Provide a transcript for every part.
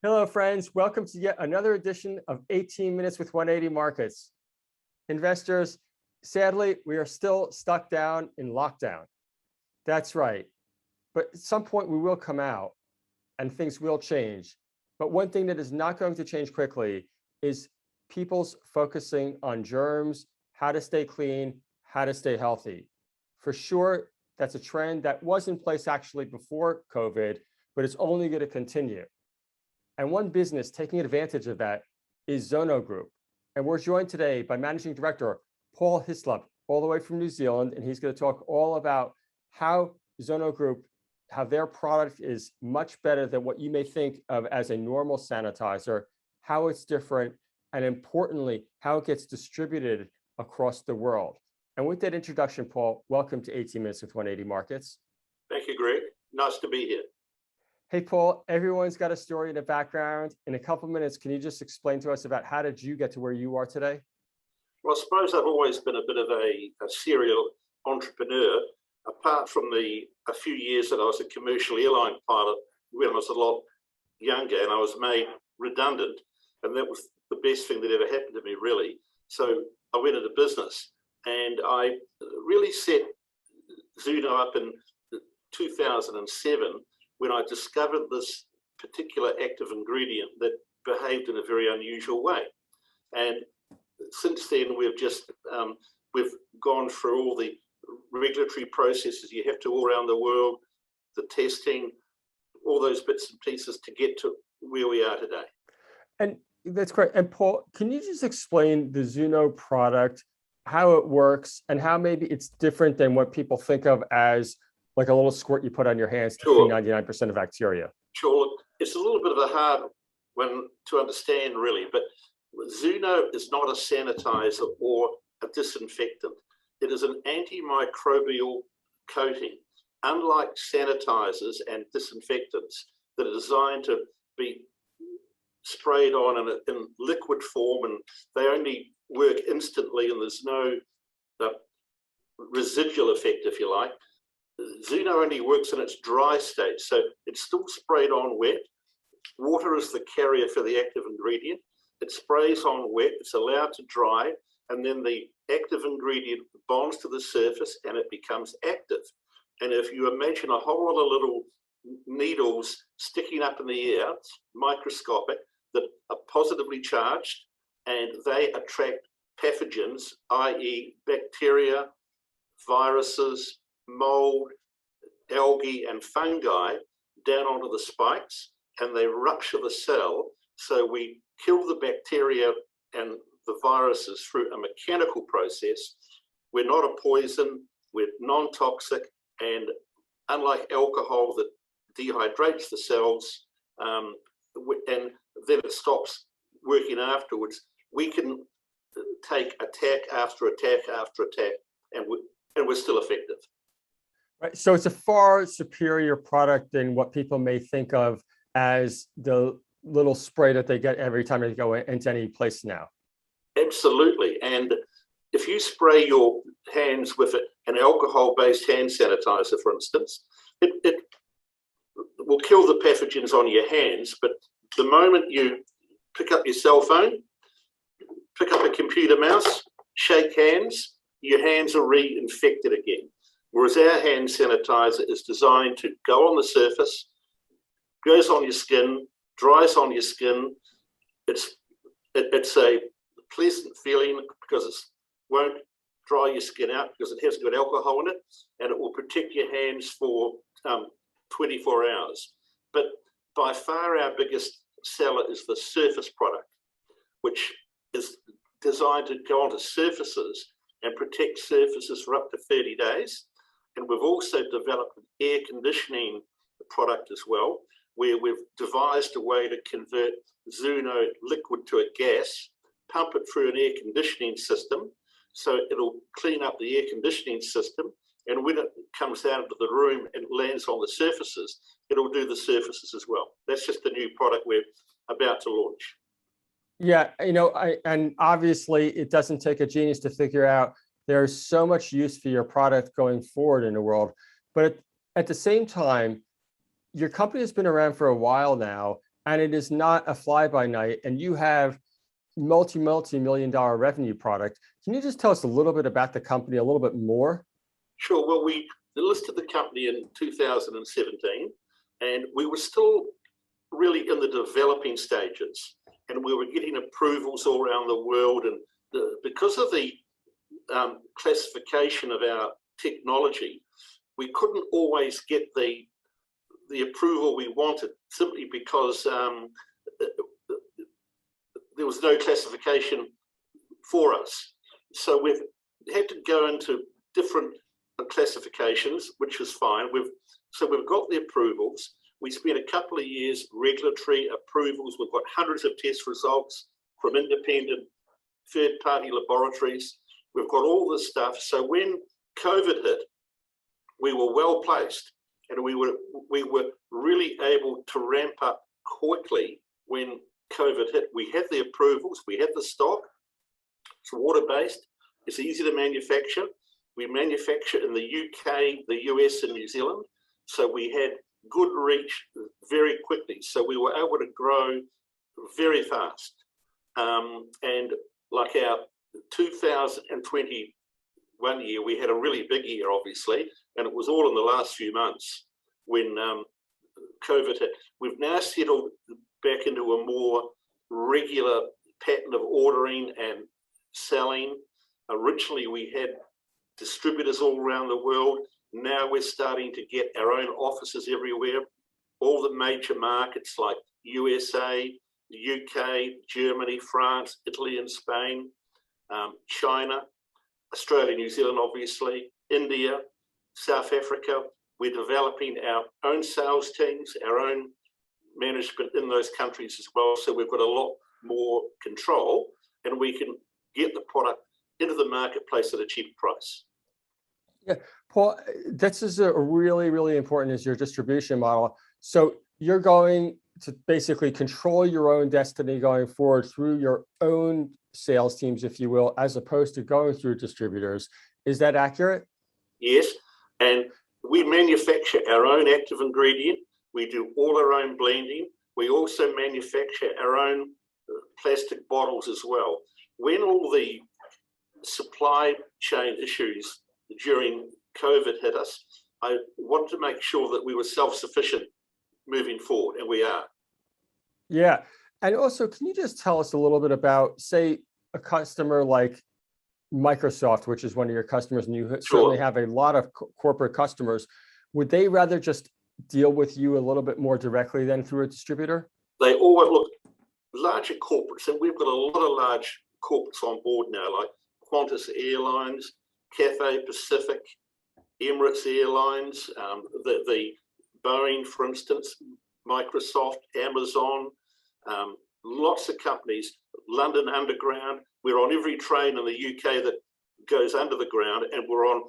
Hello, friends. Welcome to yet another edition of 18 Minutes with 180 Markets. Investors, sadly, we are still stuck down in lockdown. That's right. But at some point, we will come out and things will change. But one thing that is not going to change quickly is people's focusing on germs, how to stay clean, how to stay healthy. For sure, that's a trend that was in place actually before COVID, but it's only going to continue. And one business taking advantage of that is ZOONO Group. And we're joined today by Managing Director Paul Hyslop, all the way from New Zealand. And he's going to talk all about how ZOONO Group, how their product is much better than what you may think of as a normal sanitizer, how it's different, and importantly, how it gets distributed across the world. And with that introduction, Paul, welcome to 18 Minutes with 180 Markets. Thank you, Greg. Nice to be here. Hey, Paul, everyone's got a story in the background. In a couple of minutes, can you just explain to us about how did you get to where you are today? Well, I suppose I've always been a bit of a serial entrepreneur, apart from a few years that I was a commercial airline pilot when I was a lot younger and I was made redundant. And that was the best thing that ever happened to me, really. So I went into business and I really set ZOONO up in 2007 when I discovered this particular active ingredient that behaved in a very unusual way. And since then, we've gone through all the regulatory processes you have to all around the world, the testing, all those bits and pieces to get to where we are today. And that's great. And Paul, can you just explain the ZOONO product, how it works, and how maybe it's different than what people think of as like a little squirt you put on your hands to clean 99% of bacteria? Sure. It's a little bit of a hard one to understand, really, but ZOONO is not a sanitizer or a disinfectant. It is an antimicrobial coating, unlike sanitizers and disinfectants that are designed to be sprayed on in liquid form, and they only work instantly, and there's no residual effect, if you like. ZOONO only works in its dry state, so it's still sprayed on wet. Water is the carrier for the active ingredient. It sprays on wet, it's allowed to dry, and then the active ingredient bonds to the surface and it becomes active. And if you imagine a whole lot of little needles sticking up in the air, microscopic, that are positively charged, and they attract pathogens, i.e. bacteria, viruses, mold, algae, and fungi down onto the spikes, and they rupture the cell. So we kill the bacteria and the viruses through a mechanical process. We're not a poison, we're non-toxic, and unlike alcohol that dehydrates the cells, and then it stops working afterwards, we can take attack after attack after attack, and we're still effective. Right. So it's a far superior product than what people may think of as the little spray that they get every time they go into any place now. Absolutely. And if you spray your hands with an alcohol-based hand sanitizer, for instance, it will kill the pathogens on your hands. But the moment you pick up your cell phone, pick up a computer mouse, shake hands, your hands are reinfected again. Whereas our hand sanitizer is designed to go on the surface, goes on your skin, dries on your skin. It's a pleasant feeling because it won't dry your skin out because it hasn't got alcohol in it, and it will protect your hands for 24 hours. But by far our biggest seller is the surface product, which is designed to go onto surfaces and protect surfaces for up to 30 days. And we've also developed an air conditioning product as well, where we've devised a way to convert ZOONO liquid to a gas, pump it through an air conditioning system, so it'll clean up the air conditioning system, and when it comes out of the room and lands on the surfaces, it'll do the surfaces as well. That's just the new product we're about to launch. Yeah, and obviously it doesn't take a genius to figure out there's so much use for your product going forward in the world. But at the same time, your company has been around for a while now, and it is not a fly-by-night, and you have multi-million-dollar revenue product. Can you just tell us a little bit about the company, a little bit more? Sure. Well, we listed the company in 2017, and we were still really in the developing stages, and we were getting approvals all around the world. And because of the classification of our technology, we couldn't always get the approval we wanted, simply because there was no classification for us. So we've had to go into different classifications, which is fine. So we've got the approvals. We spent a couple of years regulatory approvals. We've got hundreds of test results from independent third-party laboratories. We've got all this stuff. So when COVID hit, we were well placed, and we were really able to ramp up quickly when COVID hit. We had the approvals, we had the stock. It's water-based. It's easy to manufacture. We manufacture in the UK, the US, and New Zealand. So we had good reach very quickly. So we were able to grow very fast. And like our 2021 year, we had a really big year, obviously, and it was all in the last few months when COVID hit. We've now settled back into a more regular pattern of ordering and selling. Originally, we had distributors all around the world. Now we're starting to get our own offices everywhere. All the major markets like USA, UK, Germany, France, Italy, and Spain, China, Australia, New Zealand, obviously, India, South Africa. We're developing our own sales teams, our own management in those countries as well. So we've got a lot more control, and we can get the product into the marketplace at a cheap price. Yeah, Paul, this is a really, really important is your distribution model. So you're going to basically control your own destiny going forward through your own sales teams, if you will, as opposed to going through distributors. Is that accurate? Yes, and we manufacture our own active ingredient. We do all our own blending. We also manufacture our own plastic bottles as well. When all the supply chain issues during COVID hit us, I wanted to make sure that we were self-sufficient moving forward, and we are. Yeah. And also, can you just tell us a little bit about, say, a customer like Microsoft, which is one of your customers, and you certainly have a lot of corporate customers. Would they rather just deal with you a little bit more directly than through a distributor? They always look larger corporates, and we've got a lot of large corporates on board now, like Qantas Airlines, Cathay Pacific, Emirates Airlines, the Boeing, for instance, Microsoft, Amazon, lots of companies, London Underground. We're on every train in the UK that goes under the ground, and we're on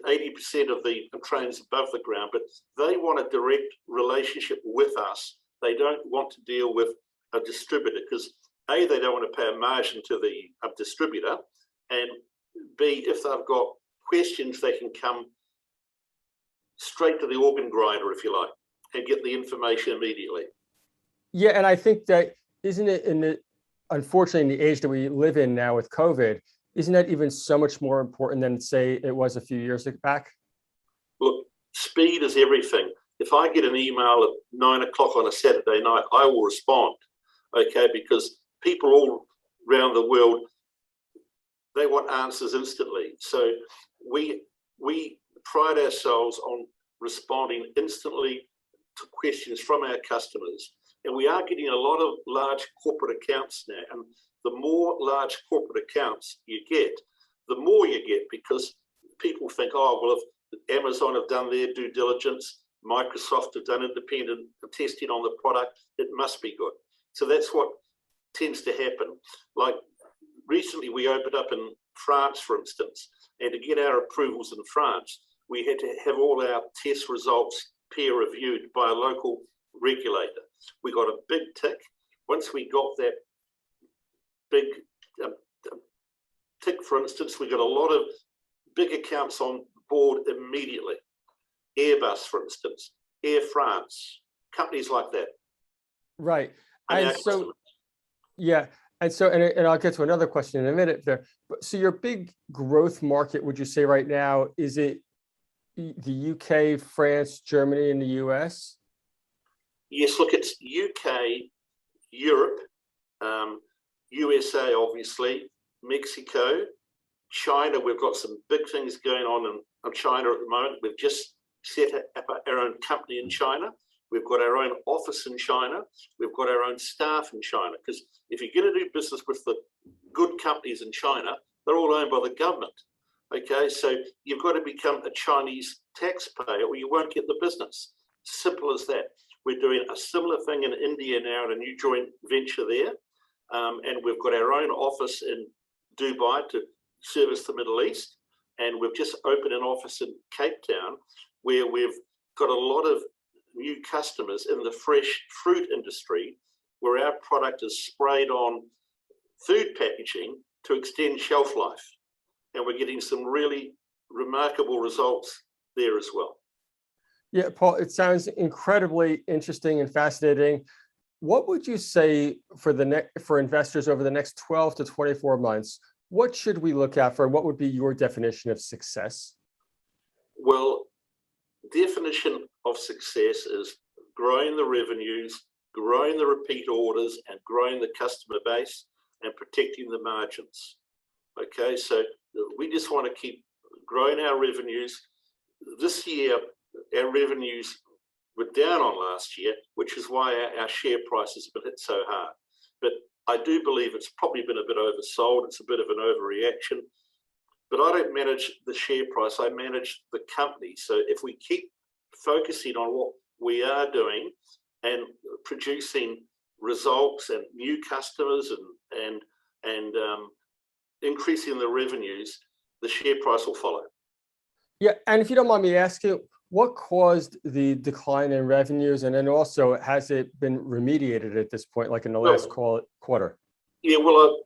80% of the trains above the ground, but they want a direct relationship with us. They don't want to deal with a distributor because A, they don't want to pay a margin to the distributor, and B, if they've got questions, they can come straight to the organ grinder, if you like, and get the information immediately. Yeah, and I think that, isn't it, unfortunately, in the age that we live in now with COVID, isn't that even so much more important than, say, it was a few years back? Look, speed is everything. If I get an email at 9 o'clock on a Saturday night, I will respond, okay, because people all around the world, they want answers instantly. So we pride ourselves on responding instantly to questions from our customers. And we are getting a lot of large corporate accounts now. And the more large corporate accounts you get, the more you get, because people think, oh, well, if Amazon have done their due diligence, Microsoft have done independent testing on the product, it must be good. So that's what tends to happen. Like recently we opened up in France, for instance, and to get our approvals in France, we had to have all our test results peer reviewed by a local regulator. We got a big tick. Once we got that big tick, for instance, we got a lot of big accounts on board immediately. Airbus, for instance, Air France, companies like that. Right. and And our so, customers. yeah. And so, and I'll get to another question in a minute there. But so your big growth market, would you say right now, is it the UK, France, Germany, and the US? Yes, look, it's UK, Europe, USA, obviously, Mexico, China. We've got some big things going on in China at the moment. We've just set up our own company in China. We've got our own office in China. We've got our own staff in China. Because if you're going to do business with the good companies in China, they're all owned by the government. Okay, so you've got to become a Chinese taxpayer or you won't get the business. Simple as that. We're doing a similar thing in India now, a new joint venture there. And we've got our own office in Dubai to service the Middle East. And we've just opened an office in Cape Town where we've got a lot of new customers in the fresh fruit industry where our product is sprayed on food packaging to extend shelf life. And we're getting some really remarkable results there as well. Yeah, Paul, it sounds incredibly interesting and fascinating. What would you say for investors over the next 12 to 24 months? What should we look out for? What would be your definition of success? Well, definition of success is growing the revenues, growing the repeat orders, and growing the customer base and protecting the margins. Okay, so we just want to keep growing our revenues. This year, our revenues were down on last year, which is why our share price has been hit so hard. But I do believe it's probably been a bit oversold. It's a bit of an overreaction. But I don't manage the share price. I manage the company. So if we keep focusing on what we are doing and producing results and new customers and increasing the revenues, the share price will follow. Yeah, and if you don't mind me asking, what caused the decline in revenues? And then also, has it been remediated at this point, like in the last quarter? Yeah, well,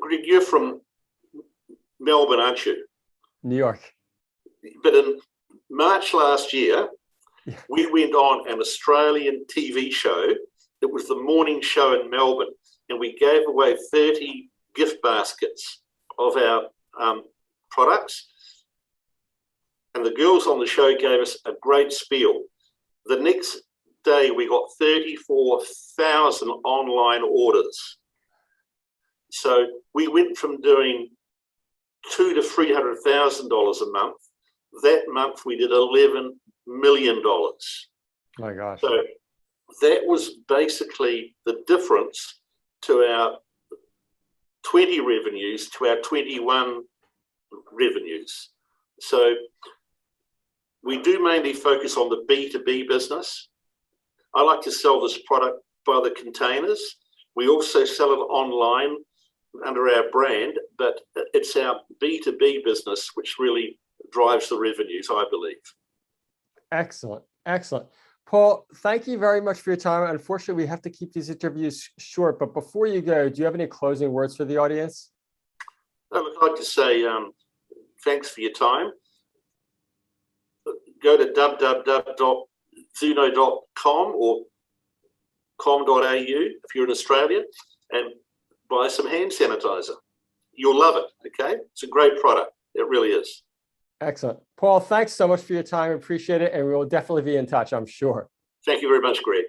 Greg, you're from Melbourne, aren't you? New York. But in March last year, we went on an Australian TV show. It was the morning show in Melbourne, and we gave away 30 gift baskets of our products. And the girls on the show gave us a great spiel. The next day, we got 34,000 online orders. So we went from doing $200,000 to $300,000 a month. That month, we did $11 million. My gosh. So that was basically the difference to our 20 revenues to our 21 revenues. So we do mainly focus on the B2B business. I like to sell this product by the containers. We also sell it online under our brand, but it's our B2B business which really drives the revenues, I believe. Excellent. Excellent. Paul, thank you very much for your time. Unfortunately, we have to keep these interviews short, but before you go, do you have any closing words for the audience? I'd like to say thanks for your time. Go to www.ZOONO.com or com.au if you're in Australia and buy some hand sanitizer. You'll love it, okay? It's a great product. It really is. Excellent. Paul, thanks so much for your time. Appreciate it. And we will definitely be in touch, I'm sure. Thank you very much, Greg.